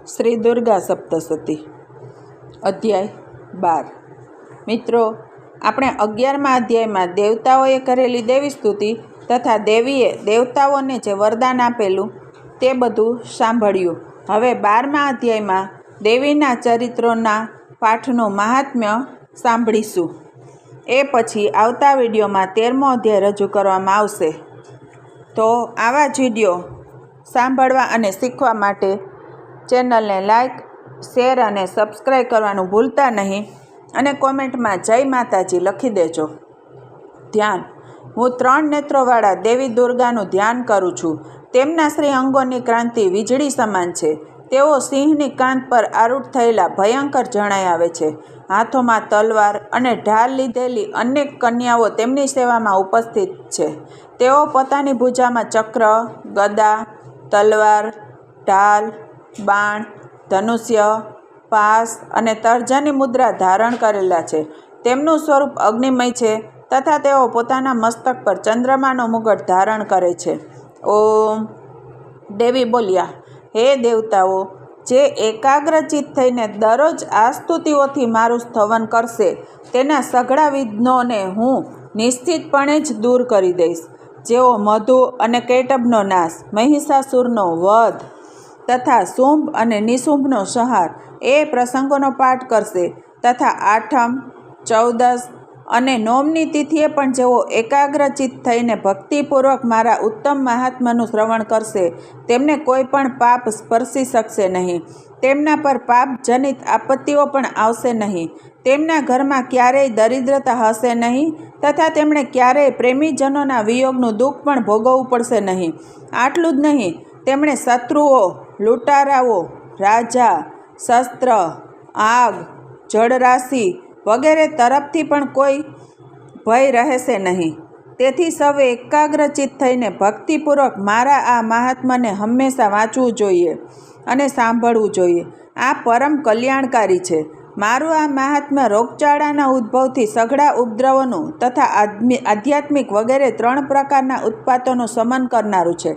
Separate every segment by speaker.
Speaker 1: શ્રી દુર્ગા સપ્તશતી અધ્યાય 12। મિત્રો, આપણે 11મા અધ્યાયમાં દેવતાઓએ કરેલી દેવી સ્તુતિ તથા દેવીએ દેવતાઓને જે વરદાન આપેલું તે બધું સાંભળ્યું। હવે 12મા અધ્યાયમાં દેવીના ચરિત્રોના પાઠનું મહાત્મ્ય સાંભળીશું। એ પછી આવતા વિડીયોમાં 13મો અધ્યાય રજૂ કરવામાં આવશે। તો આવા જ વિડીયો સાંભળવા અને શીખવા માટે ચેનલને લાઈક, શેર અને સબસ્ક્રાઈબ કરવાનું ભૂલતા નહીં અને કોમેન્ટમાં જય માતાજી લખી દેજો। ધ્યાન। હું 3 નેત્રોવાળા દેવી દુર્ગાનું ધ્યાન કરું છું। તેમના શ્રી અંગોની ક્રાંતિ વીજળી સમાન છે। તેઓ સિંહની કાંત પર આરૂઢ થયેલા ભયંકર જણાઈ આવે છે। હાથોમાં તલવાર અને ઢાલ લીધેલી અનેક કન્યાઓ તેમની સેવામાં ઉપસ્થિત છે। તેઓ પોતાની ભુજામાં ચક્ર, ગદા, તલવાર, ઢાલ, બાણ, ધનુષ્ય, પાસ અને તર્જની મુદ્રા ધારણ કરેલા છે। તેમનું સ્વરૂપ અગ્નિમય છે તથા તેઓ પોતાના મસ્તક પર ચંદ્રમાનો મુગટ ધારણ કરે છે। ઓમ। દેવી બોલ્યા, હે દેવતાઓ, જે એકાગ્રચિત થઈને દરરોજ આ સ્તુતિઓથી મારું સ્તવન કરશે તેના સઘળા વિઘ્નોને હું નિશ્ચિતપણે જ દૂર કરી દઈશ। જેઓ મધુ અને કૈટભનો નાશ, મહિષાસુરનો વધ તથા શુંભ અને નિશુંભનો સંહાર એ પ્રસંગોનો પાઠ કરશે તથા આઠમ, 14 અને 9મની તિથિએ પણ જેઓ એકાગ્રચિત થઈને ભક્તિપૂર્વક મારા ઉત્તમ મહાત્માનું શ્રવણ કરશે તેમને કોઈ પણ પાપ સ્પર્શી શકશે નહીં। તેમના પર પાપજનિત આપત્તિઓ પણ આવશે નહીં। તેમના ઘરમાં ક્યારેય દરિદ્રતા હશે નહીં તથા તેમણે ક્યારેય પ્રેમીજનોના વિયોગનું દુઃખ પણ ભોગવવું પડશે નહીં। આટલું જ નહીં, તેમણે શત્રુઓ, લૂંટારાઓ, રાજા, શસ્ત્ર, આગ, જળરાશિ વગેરે તરફથી પણ કોઈ ભય રહેશે નહીં। તેથી સૌએ એકાગ્રચિત થઈને ભક્તિપૂર્વક મારા આ મહાત્માને હંમેશા વાંચવું જોઈએ અને સાંભળવું જોઈએ। આ પરમ કલ્યાણકારી છે। મારું આ મહાત્મા રોગચાળાના ઉદ્ભવથી સઘળા ઉપદ્રવોનું તથા આધ્યાત્મિક વગેરે 3 પ્રકારના ઉત્પાતોનું શમન કરનારું છે।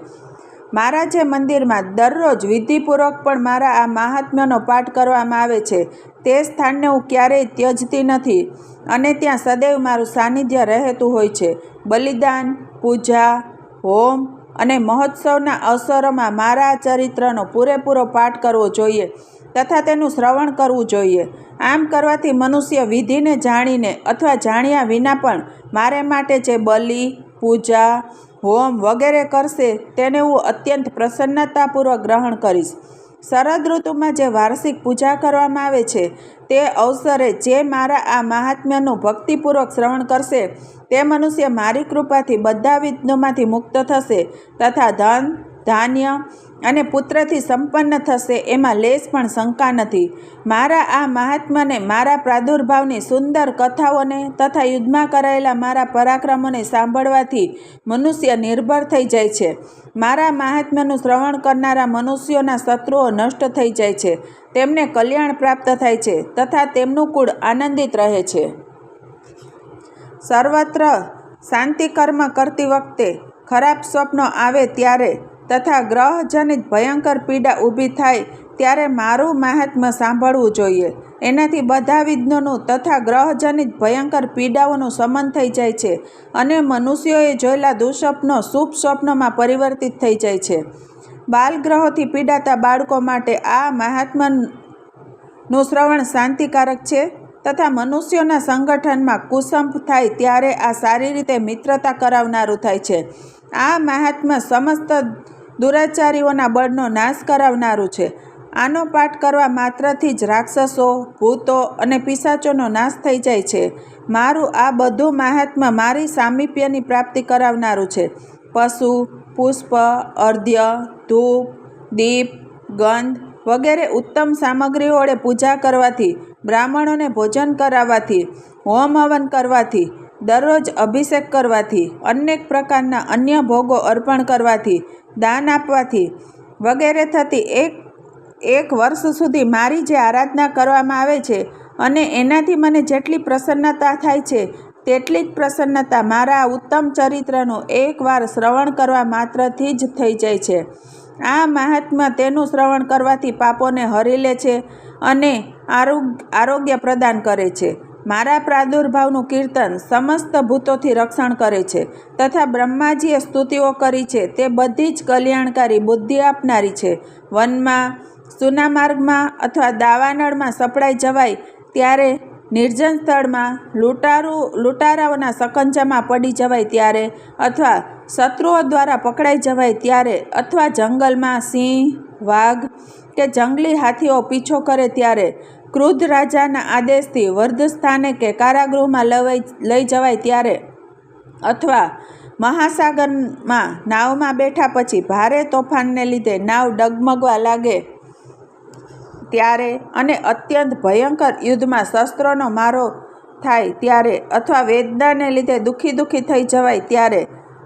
Speaker 1: મારા જે મંદિરમાં દરરોજ વિધિપૂર્વક પણ મારા આ મહાત્મ્યનો પાઠ કરવામાં આવે છે તે સ્થાનને હું ક્યારેય ત્યજતી નથી અને ત્યાં સદૈવ મારું સાનિધ્ય રહેતું હોય છે। બલિદાન, પૂજા, હોમ અને મહોત્સવના અવસરોમાં મારા ચરિત્રનો પૂરેપૂરો પાઠ કરવો જોઈએ તથા તેનું શ્રવણ કરવું જોઈએ। આમ કરવાથી મનુષ્ય વિધિને જાણીને અથવા જાણ્યા વિના પણ મારે માટે જે બલિ, પૂજા, હોમ વગેરે કરશે તેને હું અત્યંત પ્રસન્નતાપૂર્વક ગ્રહણ કરીશ। શરદ ઋતુમાં જે વાર્ષિક પૂજા કરવામાં આવે છે તે અવસરે જે મારા આ મહાત્મ્યનું ભક્તિપૂર્વક શ્રવણ કરશે તે મનુષ્ય મારી કૃપાથી બધા વિઘ્નોમાંથી મુક્ત થશે તથા ધન, ધાન્ય અને પુત્રથી સંપન્ન થશે એમાં લેશ પણ શંકા નથી। મારા આ મહાત્માને મારા પ્રાદુર્ભાવની સુંદર કથાઓને તથા યુદ્ધમાં કરાયેલા મારા પરાક્રમોને સાંભળવાથી મનુષ્ય નિર્ભર થઈ જાય છે। મારા મહાત્માનું શ્રવણ કરનારા મનુષ્યોના શત્રુઓ નષ્ટ થઈ જાય છે, તેમને કલ્યાણ પ્રાપ્ત થાય છે તથા તેમનું કુળ આનંદિત રહે છે। સર્વત્ર શાંતિ કર્મ કરતી વખતે ખરાબ સ્વપ્નો આવે ત્યારે તથા ગ્રહજનિત ભયંકર પીડા ઊભી થાય ત્યારે મારું મહાત્મ્ય સાંભળવું જોઈએ। એનાથી બધા વિઘ્નોનું તથા ગ્રહજનિત ભયંકર પીડાઓનું શમન થઈ જાય છે અને મનુષ્યોએ જોયેલા દુઃસ્વપ્નો શુભ સ્વપ્નોમાં પરિવર્તિત થઈ જાય છે। બાલગ્રહોથી પીડાતા બાળકો માટે આ મહાત્માનું શ્રવણ શાંતિકારક છે તથા મનુષ્યોના સંગઠનમાં કુસંપ થાય ત્યારે આ સારી રીતે મિત્રતા કરાવનારું થાય છે। આ મહાત્મા સમસ્ત દુરાચારીઓના બળનો નાશ કરાવનારું છે। આનો પાઠ કરવા માત્રથી જ રાક્ષસો, ભૂતો અને પિશાચોનો નાશ થઈ જાય છે। મારું આ બધું મહાત્મા મારી સામીપ્યની પ્રાપ્તિ કરાવનારું છે। પશુ, પુષ્પ, અર્ધ્ય, ધૂપ, દીપ, ગંધ વગેરે ઉત્તમ સામગ્રીઓ વડે પૂજા કરવાથી, બ્રાહ્મણોને ભોજન કરાવવાથી, હોમ હવન કરવાથી, દરરોજ અભિષેક કરવાથી, અનેક પ્રકારના અન્ય ભોગો અર્પણ કરવાથી, દાન આપવાથી વગેરે થતી એક વર્ષ સુધી મારી જે આરાધના કરવામાં આવે છે અને એનાથી મને જેટલી પ્રસન્નતા થાય છે તેટલી જ પ્રસન્નતા મારા ઉત્તમ ચરિત્રનું એકવાર શ્રવણ કરવા માત્રથી જ થઈ જાય છે। આ મહાત્મ્ય તેનું શ્રવણ કરવાથી પાપોને હરી લે છે અને આરોગ્ય પ્રદાન કરે છે. મારા પ્રાદુર્ભાવનું કીર્તન સમસ્ત ભૂતોથી રક્ષણ કરે છે તથા બ્રહ્માજીએ સ્તુતિઓ કરી છે તે બધી જ કલ્યાણકારી બુદ્ધિ આપનારી છે. વનમાં, સુના માર્ગમાં અથવા દાવાનળમાં સપડાઈ જવાય ત્યારે, નિર્જન સ્થળમાં લૂંટારાઓના સકંજામાં પડી જવાય ત્યારે, અથવા શત્રુઓ દ્વારા પકડાઈ જવાય ત્યારે, અથવા જંગલમાં સિંહ, વાઘ કે જંગલી હાથીઓ પીછો કરે ત્યારે, ક્રુદ્ધ રાજાના આદેશથી વર્ધસ્થાને કે કારાગૃહમાં લઈ જવાય ત્યારે, અથવા મહાસાગરમાં નાવમાં બેઠા પછી ભારે તોફાનને લીધે નાવ ડગમગવા લાગે ત્યારે, અને અત્યંત ભયંકર યુદ્ધમાં શસ્ત્રોનો મારો થાય ત્યારે, અથવા વેદનાને લીધે દુઃખી થઈ જવાય ત્યારે,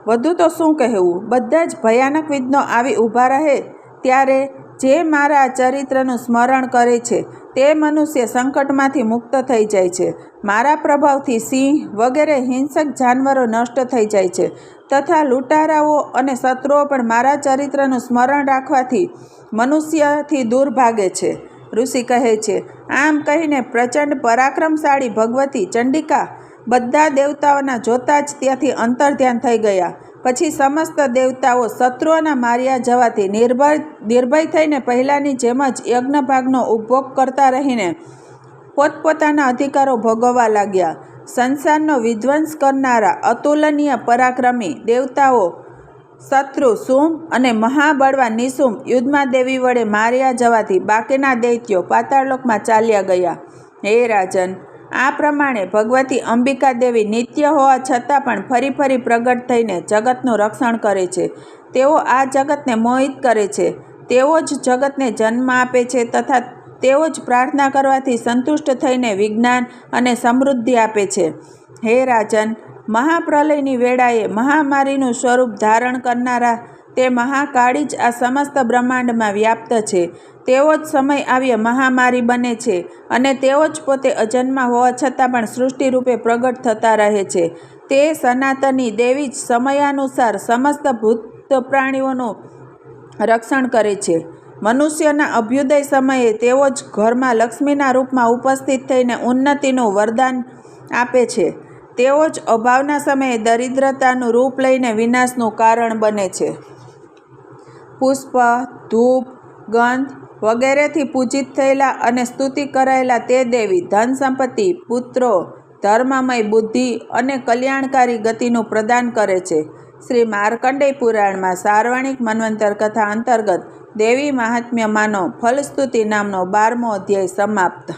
Speaker 1: વધુ તો શું કહેવું, બધા જ ભયાનક વિઘ્નો આવી ઊભા રહે ત્યારે જે મારા ચરિત્રનું સ્મરણ કરે છે તે મનુષ્ય સંકટમાંથી મુક્ત થઈ જાય છે. મારા પ્રભાવથી સિંહ વગેરે હિંસક જાનવરો નષ્ટ થઈ જાય છે તથા લૂંટારાઓ અને શત્રુઓ પણ મારા ચરિત્રનું સ્મરણ રાખવાથી મનુષ્યથી દૂર ભાગે છે. ઋષિ કહે છે, આમ કહીને પ્રચંડ પરાક્રમશાળી ભગવતી ચંડિકા બધા દેવતાઓના જોતા જ ત્યાંથી અંતર્ધ્યાન થઈ ગયા. પછી સમસ્ત દેવતાઓ શત્રુઓના માર્યા જવાથી નિર્ભય થઈને પહેલાંની જેમ જ યજ્ઞભાગનો ઉપભોગ કરતા રહીને પોતપોતાના અધિકારો ભોગવવા લાગ્યા. સંસારનો વિધ્વંસ કરનારા અતુલનીય પરાક્રમી દેવતાઓ શત્રુ શુંભ અને મહાબળવાન નિશુંભ યુદ્ધમાં દેવી વડે માર્યા જવાથી બાકીના દૈત્યો પાતાળલોકમાં ચાલ્યા ગયા. હે રાજન, આ પ્રમાણે ભગવતી અંબિકા દેવી નિત્ય હોવા છતાં પણ ફરી પ્રગટ થઈને જગતનું રક્ષણ કરે છે. તેઓ આ જગતને મોહિત કરે છે, તેઓ જ જગતને જન્મ આપે છે તથા તેઓ જ પ્રાર્થના કરવાથી સંતુષ્ટ થઈને વિજ્ઞાન અને સમૃદ્ધિ આપે છે. હે રાજન, મહાપ્રલયની વેળાએ મહામારીનું સ્વરૂપ ધારણ કરનારા તે મહાકાળી જ આ સમસ્ત બ્રહ્માંડમાં વ્યાપ્ત છે. તેઓ જ સમય આવ્યે મહામારી બને છે અને તેઓ જ પોતે અજન્મા હોવા છતાં પણ સૃષ્ટિ રૂપે પ્રગટ થતા રહે છે. તે સનાતની દેવી જ સમયાનુસાર સમસ્ત ભૂત પ્રાણીઓનું રક્ષણ કરે છે. મનુષ્યના અભ્યુદય સમયે તેઓ જ ઘરમાં લક્ષ્મીના રૂપમાં ઉપસ્થિત થઈને ઉન્નતિનું વરદાન આપે છે. તેઓ જ અભાવના સમયે દરિદ્રતાનું રૂપ લઈને વિનાશનું કારણ બને છે. પુષ્પ, ધૂપ, ગંધ વગેરેથી પૂજિત થયેલા અને સ્તુતિ કરાયેલા તે દેવી ધન સંપત્તિ, પુત્રો, ધર્મમય બુદ્ધિ અને કલ્યાણકારી ગતિનું પ્રદાન કરે છે. શ્રી માર્કંડેય પુરાણમાં સાર્વણિક મન્વંતર કથા અંતર્ગત દેવી મહાત્મ્યમાંનો ફલસ્તુતિ નામનો 12મો અધ્યાય સમાપ્ત.